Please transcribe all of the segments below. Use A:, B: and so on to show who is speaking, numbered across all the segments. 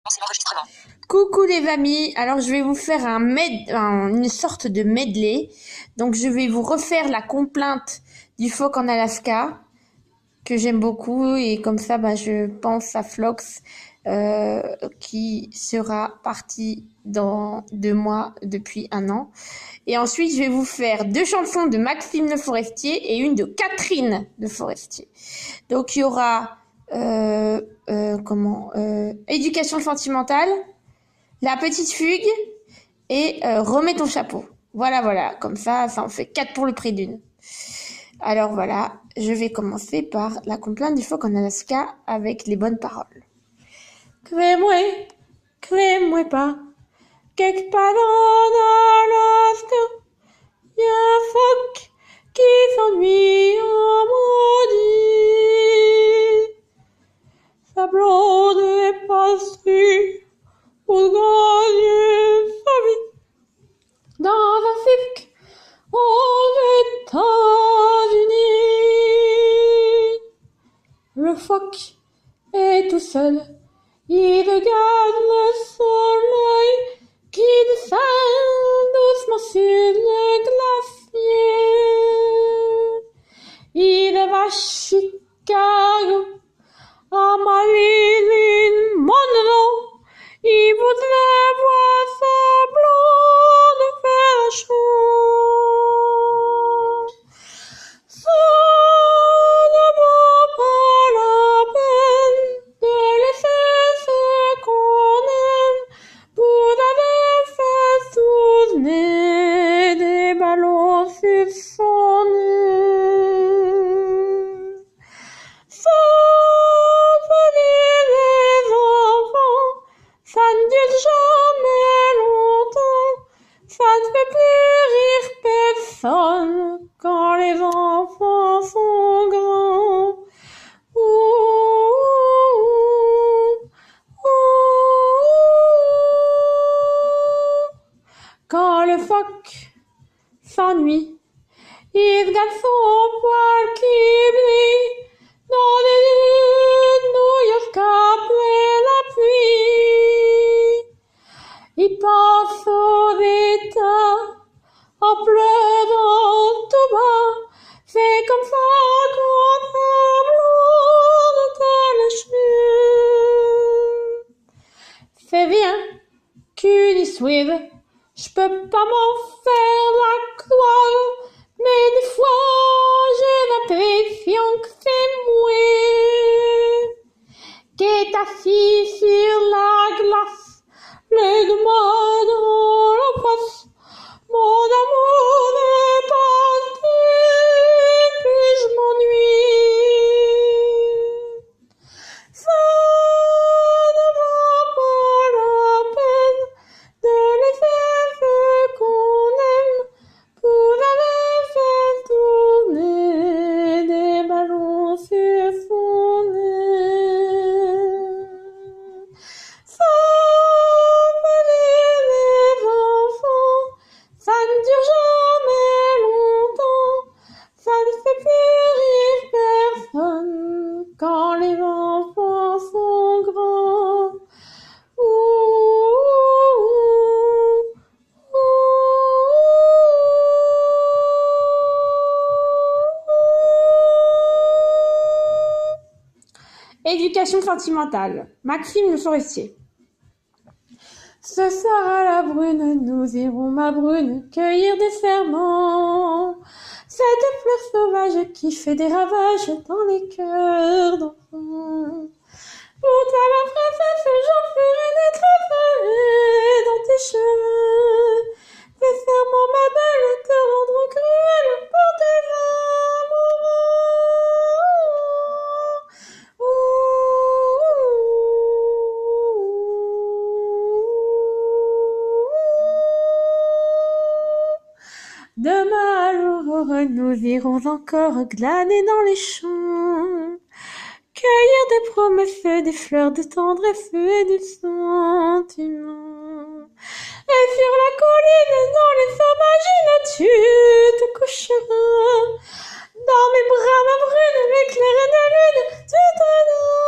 A: Lancer l'enregistrement.
B: Coucou les amis, alors je vais vous faire une sorte de medley. Donc je vais vous refaire la complainte du phoque en Alaska, que j'aime beaucoup, et comme ça je pense à Flox qui sera parti dans 2 mois depuis 1 an. Et ensuite je vais vous faire 2 chansons de Maxime Le Forestier et une de Catherine Le Forestier. Donc il y aura Éducation sentimentale, La petite fugue et remets ton chapeau. Voilà, comme ça en fait 4 pour le prix d'une. Alors voilà, je vais commencer par la complainte du phoque en Alaska avec les bonnes paroles. Crée-moi pas, quelque part en Alaska, y a un phoque qui s'ennuie en maudit. Sa blonde est passée pour gagner sa vie dans un cirque aux États-Unis. Le phoque est tout seul, il regarde le soleil qui descend doucement sur le glacier. Il va à Chicago, à Marilyn Monroe. Il voudrait voir sa blonde faire un show. Ça ne vaut pas la peine de laisser ce qu'on aime pour aller faire tourner des ballons sur son nez. Ça veut dire les enfants, ça ne dure jamais longtemps, ça ne fait plus rire personne quand les enfants sont grands. Ouh, ouh, ouh. Quand le phoque s'ennuie, il regarde son poil qui brille dans les rues de New York après la pluie. Il passe aux États en pleurant tout bas. C'est comme ça qu'on a blonde dans le cheveu. C'est bien qu'une suive, je peux pas m'en faire la gloire, mais des fois j'ai l'impression que c'est moi qui est assis sur la glace, les deux mains dans la face. Mon amour est parti, puis je m'ennuie. Ça ne vaut pas la peine de laisser ce qu'on aime pour aller faire tourner des ballons sur son nez. Ça veut dire les enfants, ça ne dure jamais longtemps, ça ne fait plus rire personne quand les enfants sont grands. Ouh, ouh, ouh. Éducation sentimentale, Maxime Le Forestier. Ce soir à la brune, nous irons, ma brune, cueillir des serments. Cette fleur sauvage qui fait des ravages dans les cœurs d'enfants. Pour toi, ma princesse, j'en ferai des trèfles dans tes cheveux. Tes serments, ma belle, te rendront cruelle pour tes amoureux. Demain à l'aurore, nous irons encore glaner dans les champs, cueillir des promesses, des fleurs de tendresse et de sentiment. Et sur la colline, dans les sauvages, tu te coucheras. Dans mes bras, ma brune, éclairée de lune, tu te donneras.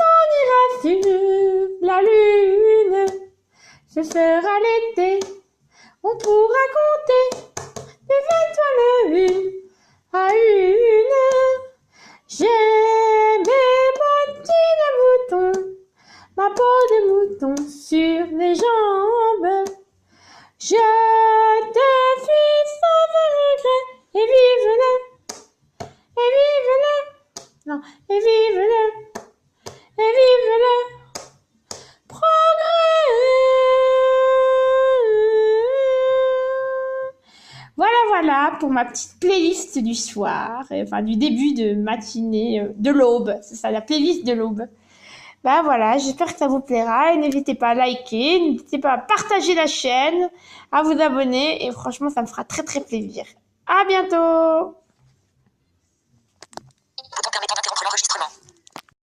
B: On ira sur la lune, ce sera l'été, on pourra compter des étoiles une à une. J'ai mes bottines de mouton, ma peau de mouton sur les jambes. Je te fuis sans regret, et vive le, et vive le, non, et vive le, et vive le progrès. Voilà pour ma petite playlist du soir, enfin du début de matinée, de l'aube, c'est ça, la playlist de l'aube. Bah voilà, j'espère que ça vous plaira et n'hésitez pas à liker, n'hésitez pas à partager la chaîne, à vous abonner et franchement ça me fera très très plaisir. À bientôt!